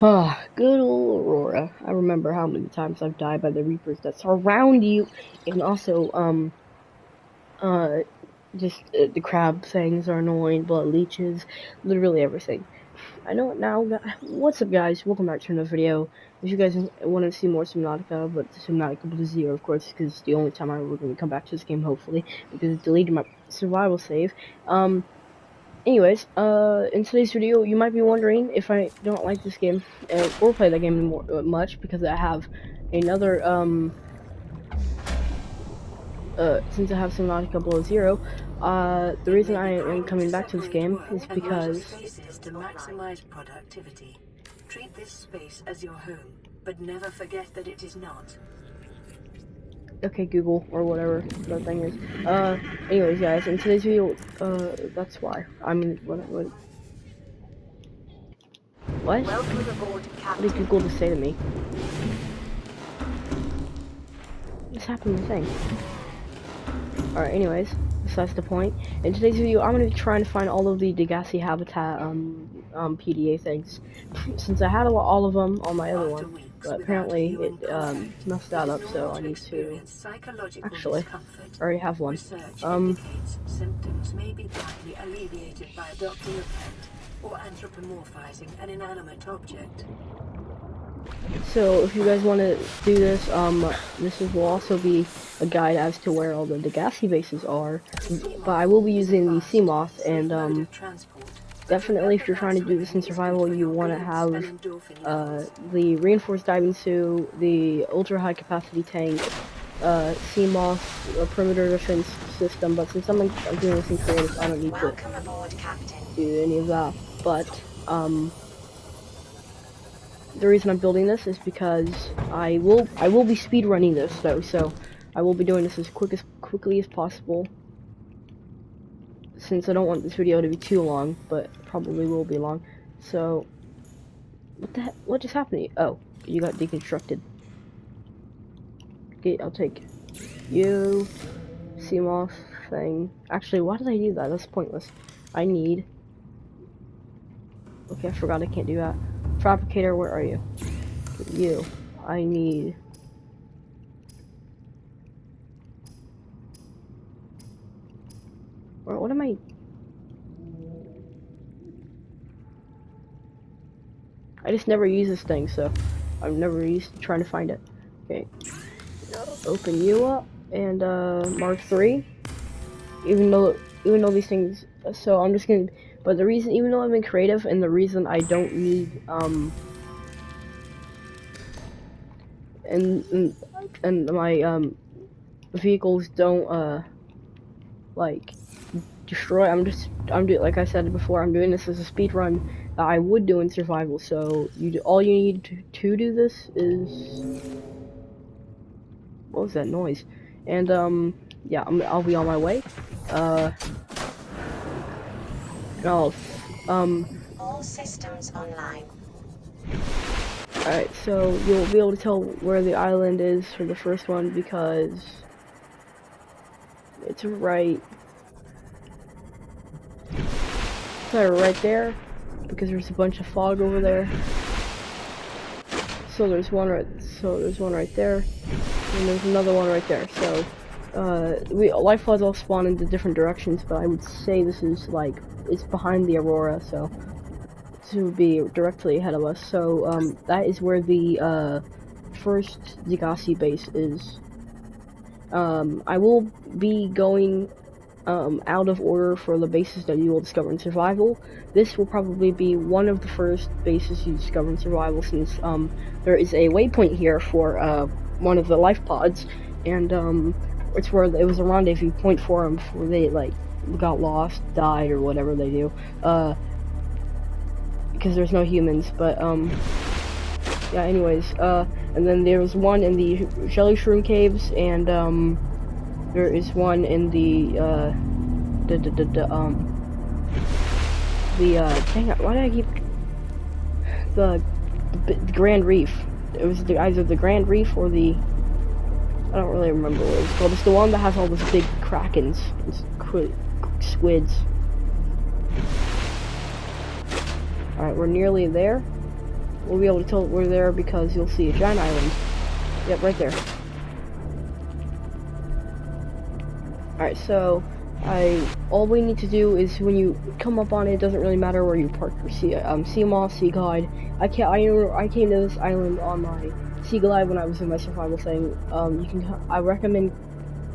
Ah, good old Aurora. I remember how many times I've died by the Reapers that surround you, and also, uh, just the crab things are annoying, blood leeches, literally everything. I know it now. What's up, guys? Welcome back to another video. If you guys want to see more Subnautica, but Subnautica Blue Zero, of course, because it's the only time I'm going to come back to this game, hopefully, because it deleted my survival save. Anyways, in today's video, you might be wondering if I don't like this game or play that game more, much because I have another since I have Subnautica Below Zero. The reason I am coming back to this game is because spaces to maximize productivity. Treat this space as your home, but never forget that it is not. okay, Google or whatever that thing is. Anyways, guys, in today's video, that's why. I mean, what? Welcome aboard, What did Captain. Google just say to me? What's happened to the thing? Alright, anyways, besides the point. In today's video, I'm going to be trying to find all of the Dagasi habitat, PDA things. Since I had all of them on my other one, but apparently it, messed that up, so I need to... Actually, I already have one. Symptoms may be partly alleviated by adopting a pet or anthropomorphizing an inanimate object. So if you guys want to do this, will also be a guide as to where all the Dagasi bases are, but I will be using the sea moth, and definitely if you're trying to do this in survival, you want to have the reinforced diving suit, the ultra high capacity tank, sea moth, a perimeter defense system, but since I'm doing this in creative, I don't need to do any of that, but the reason I'm building this is because I will be speed running this though, so I will be doing this as quickly as possible. Since I don't want this video to be too long, but it probably will be long. So what just happened to you? Oh, you got deconstructed. Okay, I'll take you. CMOS thing. Actually, why did I do that? That's pointless. I need... Okay, I forgot I can't do that. Fabricator, where are you? You. I need... What am I... I just never use this thing, so I've never used trying to find it. Okay. Open you up and Mark 3. Even though these things, so I'm just gonna. But the reason, even though I'm in creative, and the reason I don't need and my vehicles don't like destroy. I'm doing, like I said before, I'm doing this as a speed run that I would do in survival. So all you need to do this is, what was that noise? And yeah, I'll be on my way. All systems online. Alright, so you'll be able to tell where the island is for the first one because it's right there, because there's a bunch of fog over there. So there's one right there, and there's another one right there. So life pods all spawn into different directions, but I would say this is like it's behind the Aurora, so this would be directly ahead of us. So that is where the first Dagasi base is. I will be going out of order for the bases that you will discover in survival. This will probably be one of the first bases you discover in survival, since there is a waypoint here for one of the life pods, and it's where it was a rendezvous point for them before they like got lost, died, or whatever they do. Because there's no humans, but yeah. Anyways, and then there was one in the Jelly Shroom Caves, and there is one in the dang it, why did I keep the Grand Reef? It was either the Grand Reef or the, I don't really remember what it's called. It's the one that has all those big krakens and squids. Alright, we're nearly there. we'll be able to tell we're there because you'll see a giant island. Yep, right there. Alright, so all we need to do is when you come up on it, it doesn't really matter where you park your sea moss, sea glide. I came to this island on my sea glide when I was in my survival thing. I recommend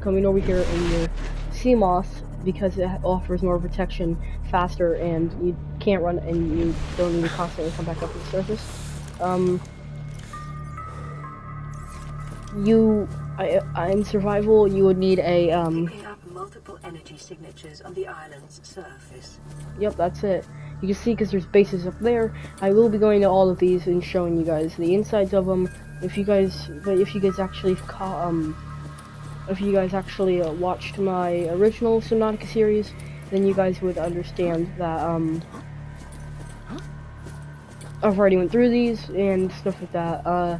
coming over here in your sea moss because it offers more protection faster, and you can't run and you don't need to constantly come back up to the surface. In survival, you would need a Picking up multiple energy signatures on the island's surface. Yep, that's it. You can see because there's bases up there. I will be going to all of these and showing you guys the insides of them. If you guys actually watched my original Subnautica series, then you guys would understand that I've already went through these and stuff like that.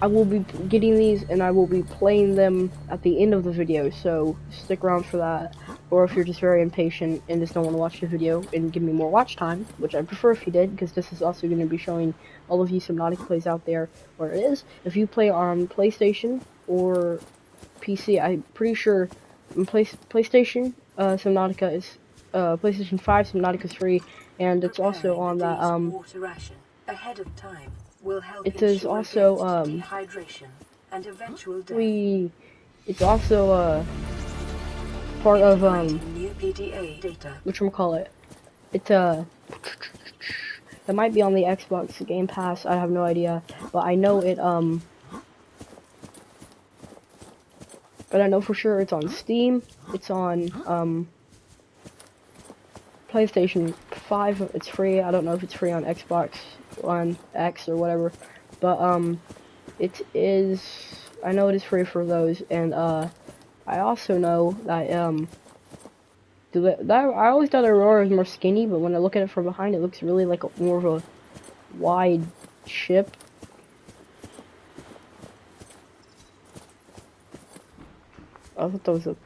I will be getting these and I will be playing them at the end of the video, so stick around for that. Or if you're just very impatient and just don't want to watch the video and give me more watch time, which I prefer if you did, because this is also going to be showing all of you Subnautica plays out there where it is. If you play on PlayStation or PC, I'm pretty sure on PlayStation, Subnautica is, PlayStation 5, Subnautica is free, and it's also on that, water ration ahead of time will help it is also, dehydration and eventual death. it's also, part of, New PDA data. whatchamacallit, it might be on the Xbox Game Pass, I have no idea, but I know it, but I know for sure it's on Steam, it's on, PlayStation 5, it's free. I don't know if it's free on Xbox One X or whatever, but it is, I know it is free for those, and I also know that I always thought Aurora was more skinny, but when I look at it from behind, it looks really like more of a wide ship. I thought that was a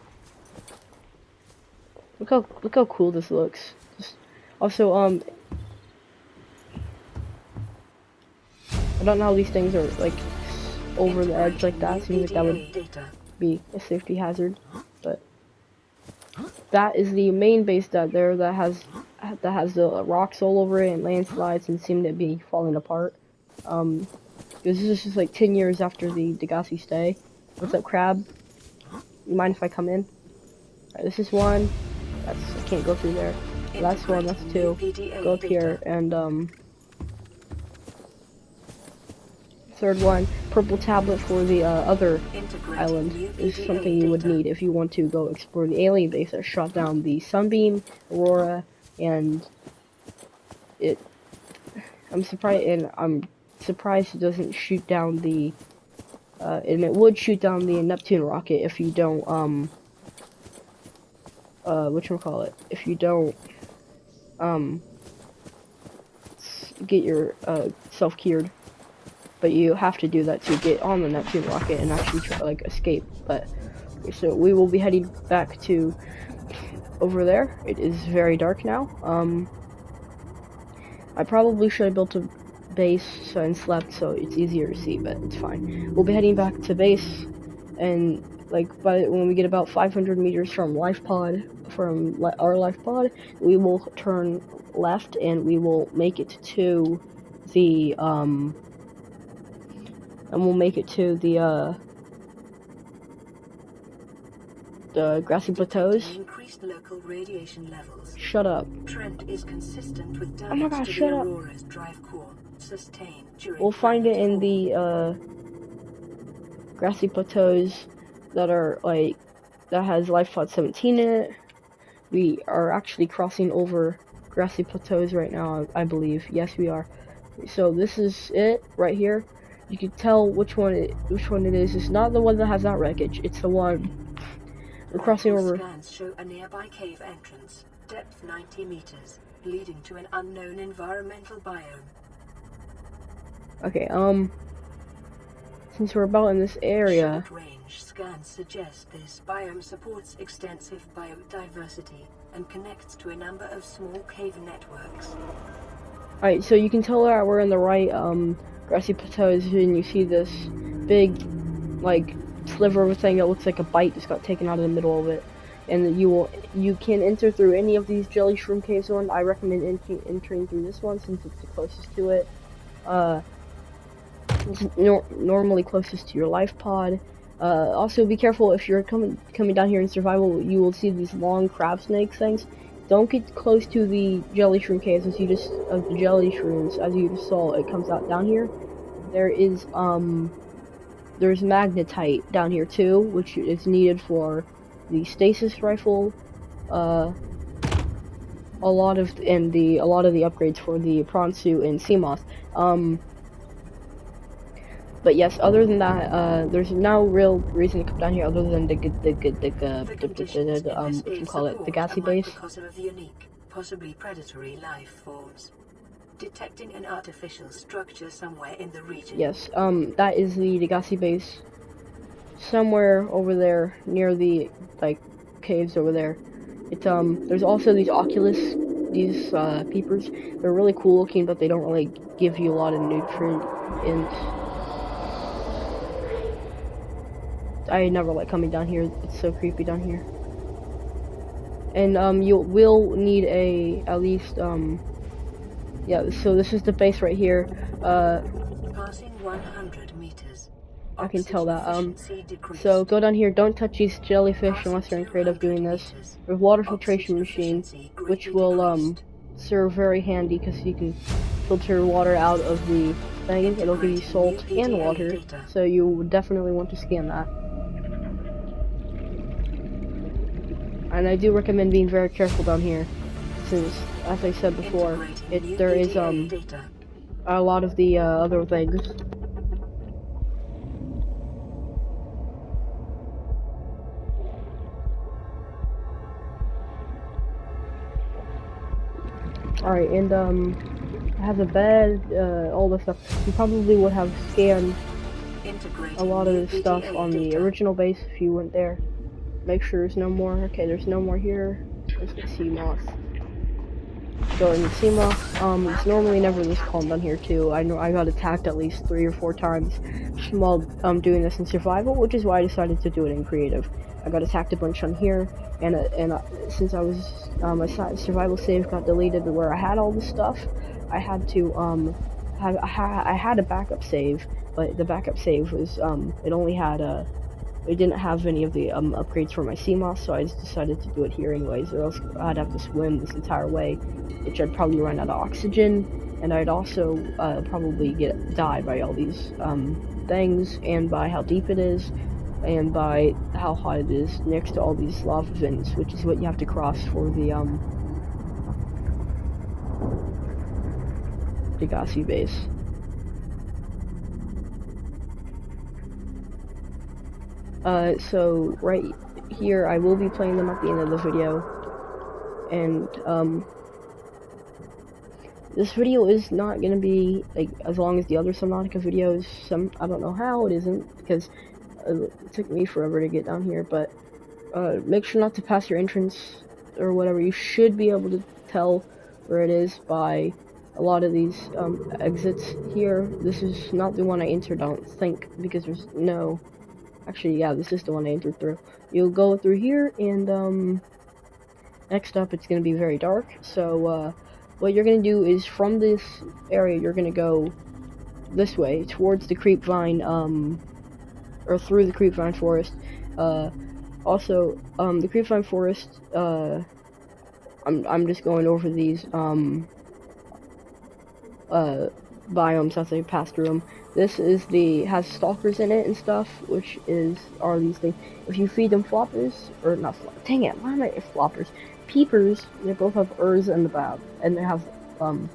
look how cool this looks. Also, I don't know how these things are like over the edge like that. Seems like that would be a safety hazard, but that is the main base that has the rocks all over it and landslides and seem to be falling apart. This is just like 10 years after the Dagasi stay. What's up, Crab? You mind if I come in? Alright, this is one. I can't go through there. That's one, that's two. Go up here, and, third one, purple tablet for the, other island is something you would need if you want to go explore the alien base that shot down the Sunbeam, Aurora, and I'm surprised it doesn't shoot down the, and it would shoot down the Neptune rocket if you don't, whatchamacallit, if you don't, get your, self cured. But you have to do that to get on the Neptune rocket and actually try, like, escape. But, so we will be heading back to over there. It is very dark now. I probably should have built a base and slept so it's easier to see, but it's fine. We'll be heading back to base, and like when we get about 500 meters from our life pod, we will turn left and we will make it to the the grassy plateaus. Increased local radiation levels. Shut up. Trend is consistent with Oh my gosh, shut up. Aurora's drive core sustained during We'll find it in the grassy plateaus that are like that has life pod 17 in it. We are actually crossing over grassy plateaus right now, I believe. Yes, we are. So this is it right here. You can tell which one it is. It's not the one that has that wreckage. It's the one we're crossing over. Scans show a nearby cave entrance, depth 90 meters, leading to an unknown environmental biome. Okay, since we're about in this area, Short-range scans suggest this biome supports extensive biodiversity and connects to a number of small cave networks. Alright, so you can tell that we're in the right grassy plateaus, and you see this big, like, sliver of a thing that looks like a bite just got taken out of the middle of it. And you can enter through any of these jelly shroom caves. One I recommend entering through this one since it's the closest to it. It's normally closest to your life pod. Also, be careful if you're coming down here in survival. You will see these long crab snake things. Don't get close to the jelly shroom caves as the jelly shrooms, as you just saw. It comes out down here. There is there's magnetite down here too, which is needed for the stasis rifle. A lot of the upgrades for the prawn suit and sea moth. But yes, other than that, there's no real reason to come down here other than what you call it, the Dagasi base. Microcosm of unique, possibly predatory life forms. Detecting an artificial structure somewhere in the region. Yes, that is the Dagasi base. Somewhere over there, near the, like, caves over there. There's also these these peepers. They're really cool looking, but they don't really give you a lot of nutrients. I never like coming down here. It's so creepy down here. And you will need at least yeah. So this is the base right here. Passing 100 meters. I can tell that. So go down here. Don't touch these jellyfish unless you're in creative doing this. There's water filtration machine, which will serve very handy because you can filter water out of the thing. It'll give you salt and water, so you would definitely want to scan that. And I do recommend being very careful down here, since, as I said before, there is a lot of the other things. Alright, and it has a bed, all this stuff. You probably would have scanned a lot of the stuff on the original base if you went there. Make sure there's no more. Okay, there's no more here. There's the sea moth. Go in the sea moth. It's normally never this calm down here too. I know I got attacked at least 3 or 4 times while doing this in survival, which is why I decided to do it in creative. I got attacked a bunch on here, and since I was my survival save got deleted where I had all this stuff, I had to I had a backup save, but the backup save was it only had it didn't have any of the upgrades for my sea moth, so I just decided to do it here anyways, or else I'd have to swim this entire way, which I'd probably run out of oxygen, and I'd also probably die by all these things, and by how deep it is, and by how hot it is next to all these lava vents, which is what you have to cross for the Dagasi base. So right here, I will be playing them at the end of the video, and this video is not gonna be like as long as the other Subnautica videos. I don't know how it isn't, because it took me forever to get down here, but make sure not to pass your entrance or whatever. You should be able to tell where it is by a lot of these exits here. This is not the one I entered, I don't think, because there's no... Actually, yeah, this is the one I entered through. You'll go through here, and next up it's going to be very dark, so what you're going to do is from this area you're going to go this way towards the creepvine, or through the creepvine forest. Also, the creepvine forest, I'm just going over these biomes as I pass through them. This is has stalkers in it and stuff, which are these things. If you feed them floppers, or not floppers, dang it, why am I floppers? Peepers, they both have ers in the back, and they have, and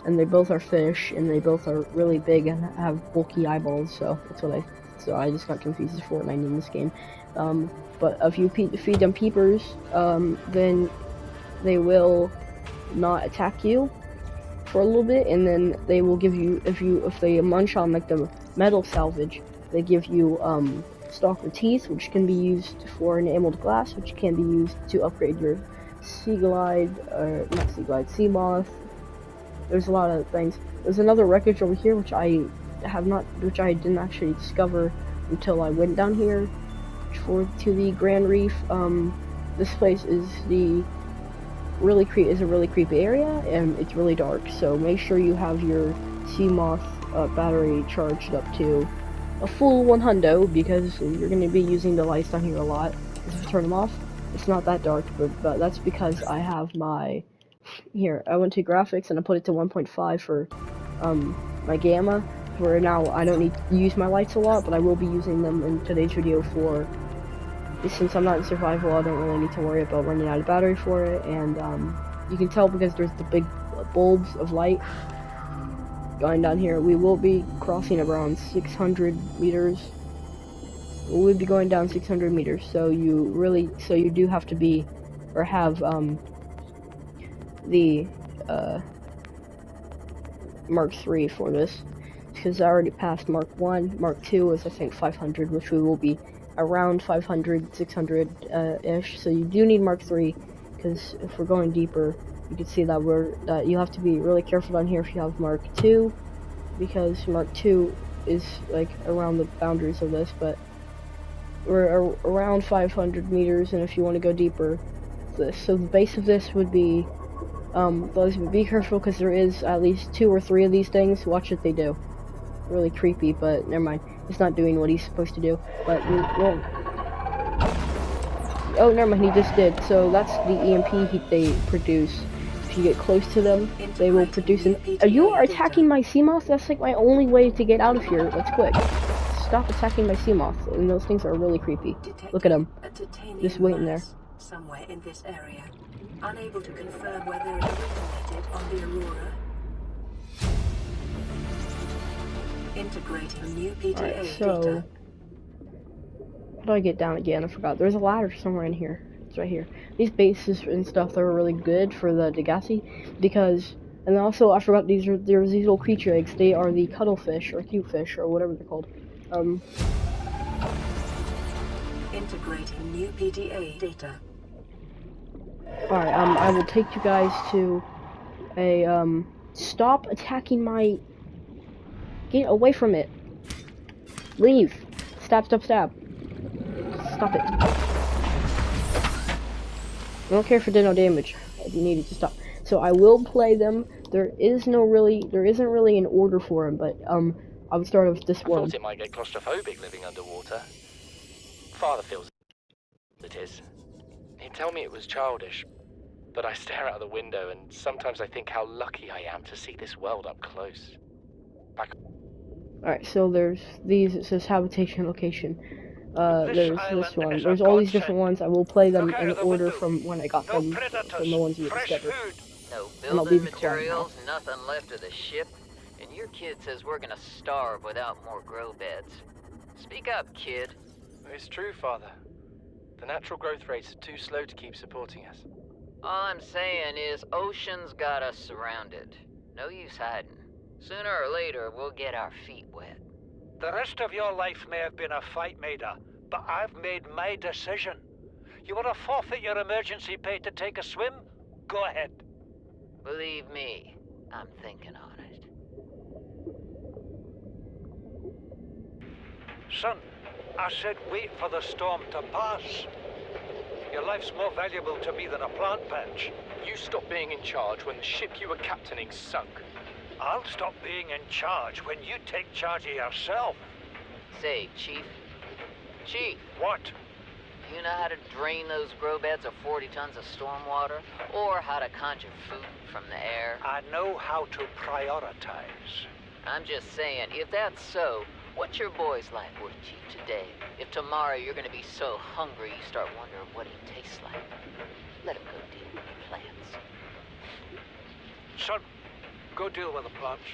they both are fish, and they both are really big and have bulky eyeballs, so that's what I just got confused with Fortnite in this game. But if you feed them peepers, then they will not attack you for a little bit, and then they will give you, if they munch on like the metal salvage, they give you stalker teeth, which can be used for enameled glass, which can be used to upgrade your sea moth, There's a lot of things. There's another wreckage over here, which I didn't actually discover until I went down here to the Grand Reef. This place is a really creepy area, and it's really dark. So make sure you have your sea moth battery charged up to a full 100, because you're going to be using the lights down here a lot. If you turn them off, it's not that dark, but that's because I have my here. I went to graphics and I put it to 1.5 for my gamma. Where now I don't need to use my lights a lot, but I will be using them in today's video for. Since I'm not in survival, I don't really need to worry about running out of battery for it, and you can tell because there's the big bulbs of light going down here. We will be crossing around 600 meters. We'll be going down 600 meters, so you do have to be, or have, the, Mark 3 for this, because I already passed Mark 1. Mark 2 is, I think, 500, which we will be around 500, 600-ish, so you do need Mark 3, because if we're going deeper, you can see that you have to be really careful down here if you have Mark 2, because Mark 2 is, like, around the boundaries of this, but we're around 500 meters, and if you want to go deeper, this. So the base of this would be, be careful, because there is at least 2 or 3 of these things. Watch what they do. Really creepy, but never mind. He's not doing what he's supposed to do. But well, oh, never mind. He just did. So that's the EMP they produce. If you get close to them, they will produce an. You are attacking my sea moth. That's like my only way to get out of here. Let's quick. Stop attacking my sea moth. And those things are really creepy. Look at them. Just waiting there. Somewhere in this area. Unable to confirm whether it originated on the Aurora. Integrating new PTA data. How do I get down again? I forgot. There's a ladder somewhere in here. It's right here. These bases and stuff, they're really good for the Dagasi, because, and also I forgot there's these little creature eggs. They are the cuttlefish or cute fish or whatever they're called. Integrating new PTA data. Alright, I will take you guys to a, stop attacking my... Get away from it. Leave. Stab, stab, stab. Stop it. I don't care if it did no damage. I needed to stop. So I will play them. There isn't really an order for them, but, I would start with this one. I thought it might get claustrophobic living underwater. Father feels it is. He'd tell me it was childish, but I stare out the window and sometimes I think how lucky I am to see this world up close. Alright, so there's these, it says habitation location. There's this one. There's all these different ones. I will play them in order from when I got them, from the ones you discovered. No building materials, nothing left of the ship, and your kid says we're gonna starve without more grow beds. Speak up, kid. It's true, Father. The natural growth rates are too slow to keep supporting us. All I'm saying is ocean's got us surrounded. No use hiding. Sooner or later, we'll get our feet wet. The rest of your life may have been a fight, Maida, but I've made my decision. You want to forfeit your emergency pay to take a swim? Go ahead. Believe me, I'm thinking on it. Son, I said wait for the storm to pass. Your life's more valuable to me than a plant patch. You stopped being in charge when the ship you were captaining sunk. I'll stop being in charge when you take charge of yourself. Say, Chief. Chief! What? You know how to drain those grow beds of 40 tons of stormwater? Or how to conjure food from the air? I know how to prioritize. I'm just saying, if that's so, what's your boy's life worth to you today? If tomorrow you're gonna be so hungry you start wondering what he tastes like, let him go deal with the plants. Son, go deal with the plants.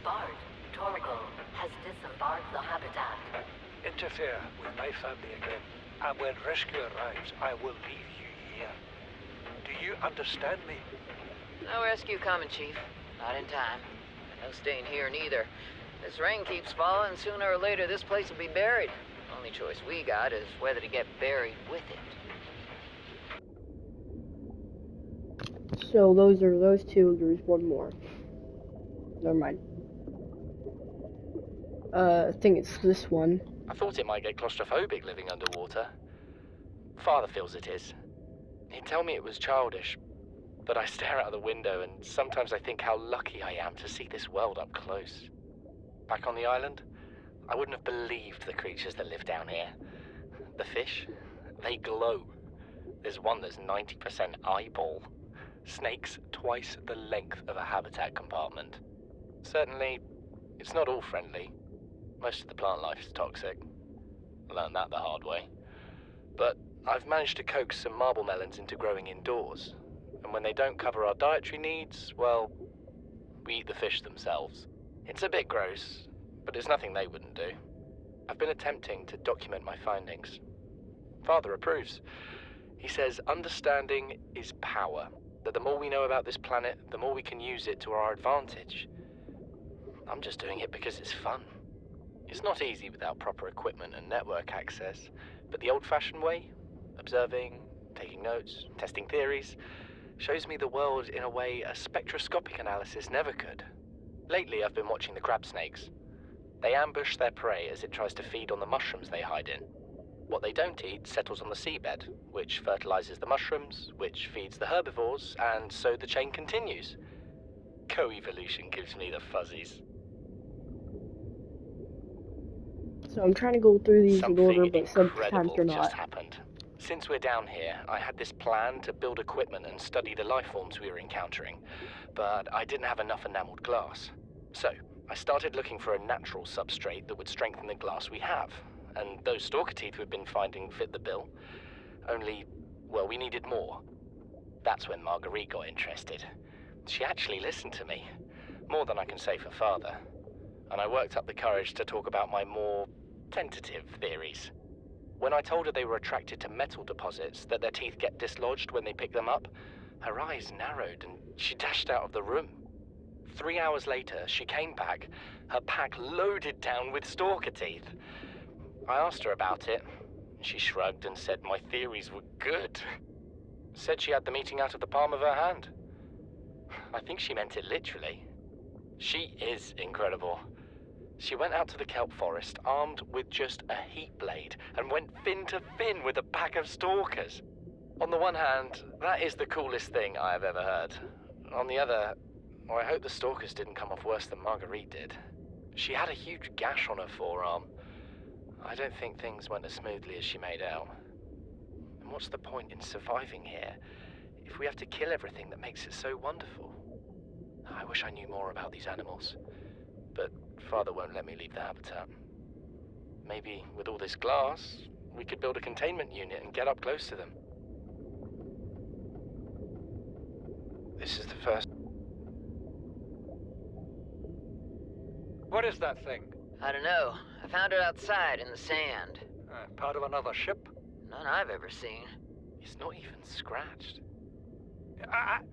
Bard, Torgal has disembarked the habitat. Interfere with my family again, and when rescue arrives, I will leave you here. Do you understand me? No rescue coming, Chief. Not in time. No staying here neither. This rain keeps falling, sooner or later this place will be buried. Only choice we got is whether to get buried with it. So those are those two. There's one more. Never mind. I think it's this one. I thought it might get claustrophobic living underwater. Father feels it is. He'd tell me it was childish, but I stare out of the window and sometimes I think how lucky I am to see this world up close. Back on the island, I wouldn't have believed the creatures that live down here. The fish, they glow. There's one that's 90% eyeball. Snakes twice the length of a habitat compartment. Certainly, it's not all friendly. Most of the plant life is toxic. Learned that the hard way. But I've managed to coax some marble melons into growing indoors. And when they don't cover our dietary needs, well, we eat the fish themselves. It's a bit gross, but it's nothing they wouldn't do. I've been attempting to document my findings. Father approves. He says understanding is power, that the more we know about this planet, the more we can use it to our advantage. I'm just doing it because it's fun. It's not easy without proper equipment and network access, but the old-fashioned way, observing, taking notes, testing theories, shows me the world in a way a spectroscopic analysis never could. Lately, I've been watching the crab snakes. They ambush their prey as it tries to feed on the mushrooms they hide in. What they don't eat settles on the seabed, which fertilizes the mushrooms, which feeds the herbivores, and so the chain continues. Co-evolution gives me the fuzzies. So I'm trying to go through these in order, Something but sometimes incredible they're just not. happened. Since we're down here, I had this plan to build equipment and study the life forms we were encountering, but I didn't have enough enameled glass. So, I started looking for a natural substrate that would strengthen the glass we have, and those stalker teeth we've been finding fit the bill. Only, well, we needed more. That's when Marguerite got interested. She actually listened to me, more than I can say for Father, and I worked up the courage to talk about my more tentative theories. When I told her they were attracted to metal deposits, that their teeth get dislodged when they pick them up, her eyes narrowed and she dashed out of the room. 3 hours later, she came back, her pack loaded down with stalker teeth. I asked her about it. She shrugged and said my theories were good. Said she had the meeting out of the palm of her hand. I think she meant it literally. She is incredible. She went out to the kelp forest armed with just a heat blade and went fin to fin with a pack of stalkers. On the one hand, that is the coolest thing I have ever heard. On the other, I hope the stalkers didn't come off worse than Marguerite did. She had a huge gash on her forearm. I don't think things went as smoothly as she made out. And what's the point in surviving here if we have to kill everything that makes it so wonderful? I wish I knew more about these animals, but Father won't let me leave the habitat. Maybe with all this glass, we could build a containment unit and get up close to them. This is the first. What is that thing? I don't know. I found it outside in the sand. Part of another ship? None I've ever seen. It's not even scratched.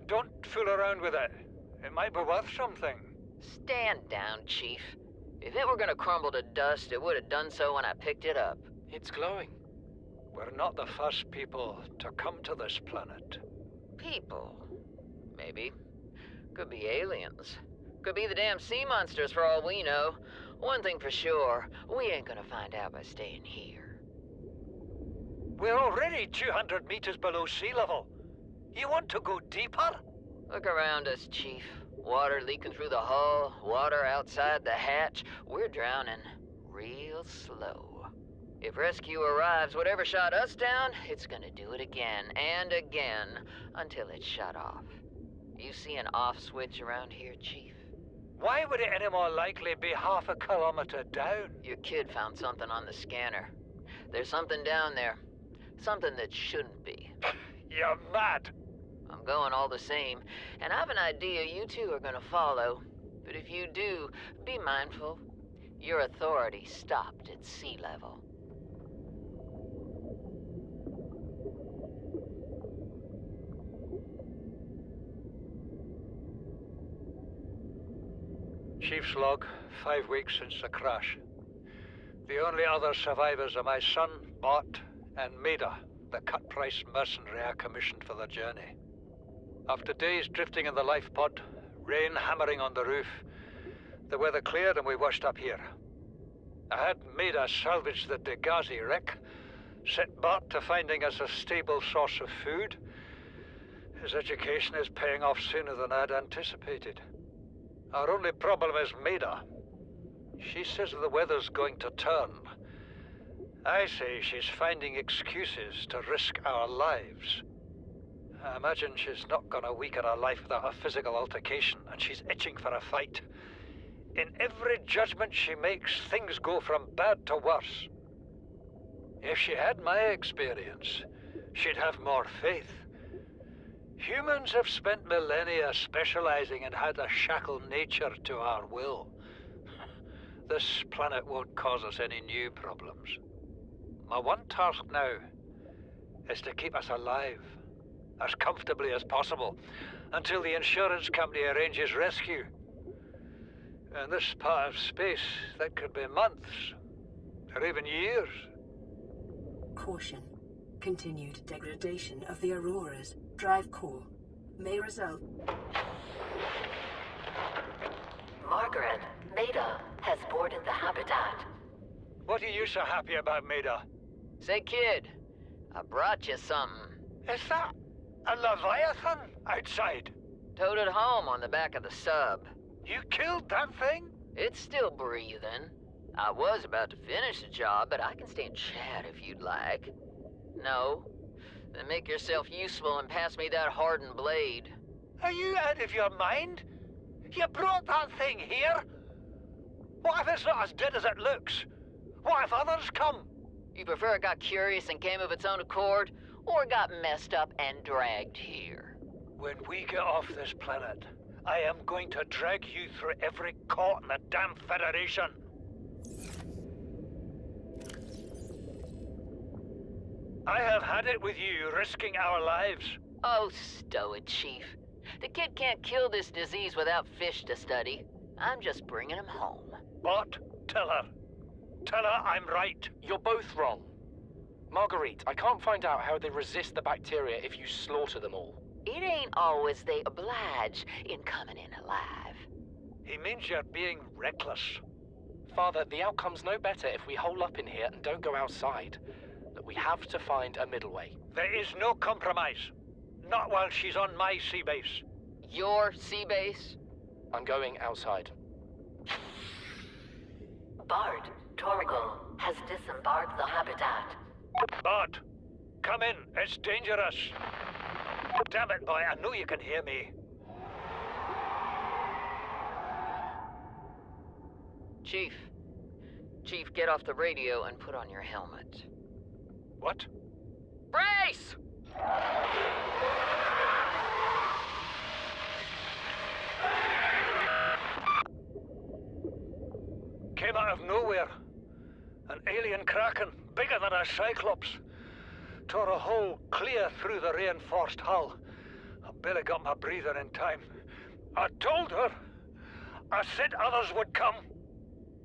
Don't fool around with it. It might be worth something. Stand down, Chief. If it were gonna crumble to dust, it would have done so when I picked it up. It's glowing. We're not the first people to come to this planet. People. Maybe. Could be aliens. Could be the damn sea monsters for all we know. One thing for sure, we ain't gonna find out by staying here. We're already 200 meters below sea level. You want to go deeper? Look around us, Chief. Water leaking through the hull, water outside the hatch. We're drowning real slow. If rescue arrives, whatever shot us down, it's gonna do it again and again until it's shut off. You see an off switch around here, Chief? Why would it any more likely be half a kilometer down? Your kid found something on the scanner. There's something down there. Something that shouldn't be. You're mad. I'm going all the same, and I have an idea you two are gonna follow. But if you do, be mindful. Your authority stopped at sea level. Chief's log, 5 weeks since the crash. The only other survivors are my son, Bart, and Maida, the cut-price mercenary I commissioned for the journey. After days drifting in the life pod, rain hammering on the roof, the weather cleared and we washed up here. I had made us salvage the Dagasi wreck, set Bart to finding us a stable source of food. His education is paying off sooner than I'd anticipated. Our only problem is Maida. She says the weather's going to turn. I say she's finding excuses to risk our lives. I imagine she's not gonna weaken her life without a physical altercation, and she's itching for a fight. In every judgment she makes, things go from bad to worse. If she had my experience, she'd have more faith. Humans have spent millennia specializing in how to shackle nature to our will. This planet won't cause us any new problems. My one task now is to keep us alive, as comfortably as possible, until the insurance company arranges rescue. In this part of space, that could be months, or even years. Caution. Continued degradation of the Auroras. Drive core. May result. Margaret, Maida has boarded the habitat. What are you so happy about, Maida? Say, kid, I brought you something. Is that a Leviathan outside? Towed it home on the back of the sub. You killed that thing? It's still breathing. I was about to finish the job, but I can stay and chat if you'd like. No? Then make yourself useful and pass me that hardened blade. Are you out of your mind? You brought that thing here? What if it's not as dead as it looks? What if others come? You prefer it got curious and came of its own accord, or got messed up and dragged here? When we get off this planet, I am going to drag you through every court in the damn Federation. I have had it with you, risking our lives. Oh, stow it, Chief. The kid can't kill this disease without fish to study. I'm just bringing him home. What? Tell her. Tell her I'm right. You're both wrong. Marguerite, I can't find out how they resist the bacteria if you slaughter them all. It ain't always they oblige in coming in alive. He means you're being reckless. Father, the outcome's no better if we hole up in here and don't go outside. Look, we have to find a middle way. There is no compromise. Not while she's on my sea base. Your sea base? I'm going outside. Bart, Torgal has disembarked the habitat. Bart, come in. It's dangerous. Damn it, boy. I know you can hear me. Chief. Chief, get off the radio and put on your helmet. What? Brace! Came out of nowhere. An alien kraken, bigger than a cyclops. Tore a hole clear through the reinforced hull. I barely got my breather in time. I told her. I said others would come.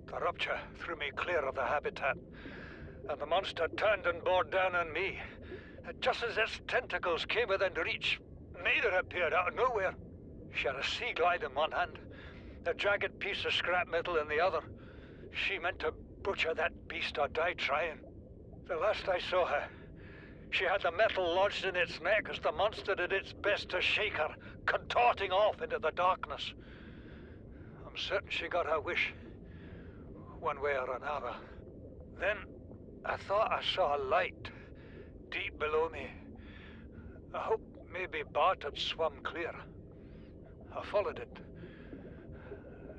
The rupture threw me clear of the habitat, and the monster turned and bore down on me. Just as its tentacles came within reach, Maida appeared out of nowhere. She had a sea glide in one hand, a jagged piece of scrap metal in the other. She meant to butcher that beast or die trying. The last I saw her, she had the metal lodged in its neck as the monster did its best to shake her, contorting off into the darkness. I'm certain she got her wish, one way or another. Then I thought I saw a light deep below me. I hoped maybe Bart had swum clear. I followed it.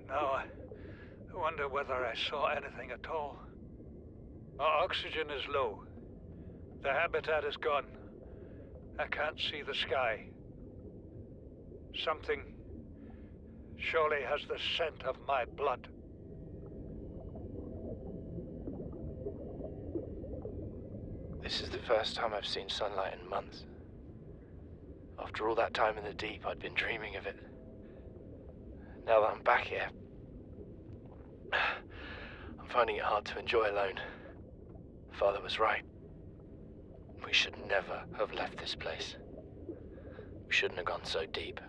Now I wonder whether I saw anything at all. Our oxygen is low. The habitat is gone. I can't see the sky. Something surely has the scent of my blood. This is the first time I've seen sunlight in months. After all that time in the deep, I'd been dreaming of it. Now that I'm back here, I'm finding it hard to enjoy alone. Father was right. We should never have left this place. We shouldn't have gone so deep.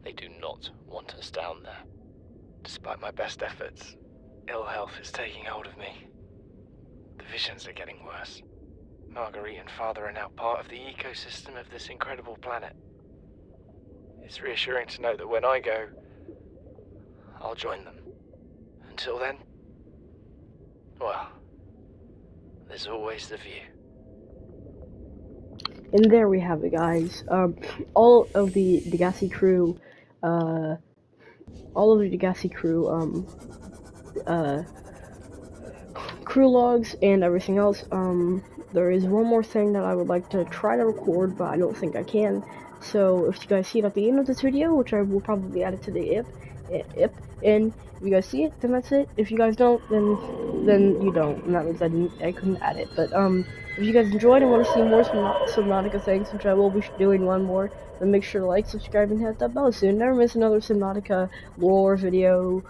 They do not want us down there. Despite my best efforts, ill health is taking hold of me. The visions are getting worse. Marguerite and Father are now part of the ecosystem of this incredible planet. It's reassuring to know that when I go, I'll join them. Until then, well, there's always the view. And there we have it, guys. All of the Dagasi crew, crew logs and everything else. There is one more thing that I would like to try to record, but I don't think I can. So if you guys see it at the end of this video, which I will probably add it to the IP, and if you guys see it, then that's it. If you guys don't, then you don't, and that means I couldn't add it. But if you guys enjoyed and want to see more Subnautica things, which I will be doing one more, then make sure to like, subscribe, and hit that bell so you never miss another Subnautica lore video.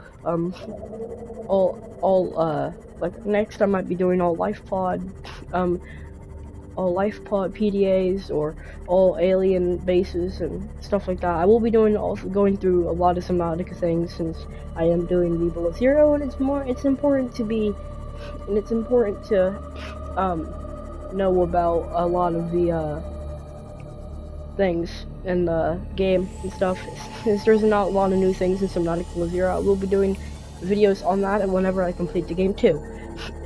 Like next I might be doing all life pod PDAs or all alien bases and stuff like that. I will be going through a lot of Subnautica things since I am doing the Below Zero, and it's important to know about a lot of the things in the game and stuff. Since there's not a lot of new things in Subnautica Below Zero, I will be doing videos on that and whenever I complete the game too.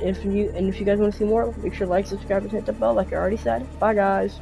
If you guys want to see more, make sure to like, subscribe, and hit the bell like I already said. Bye guys.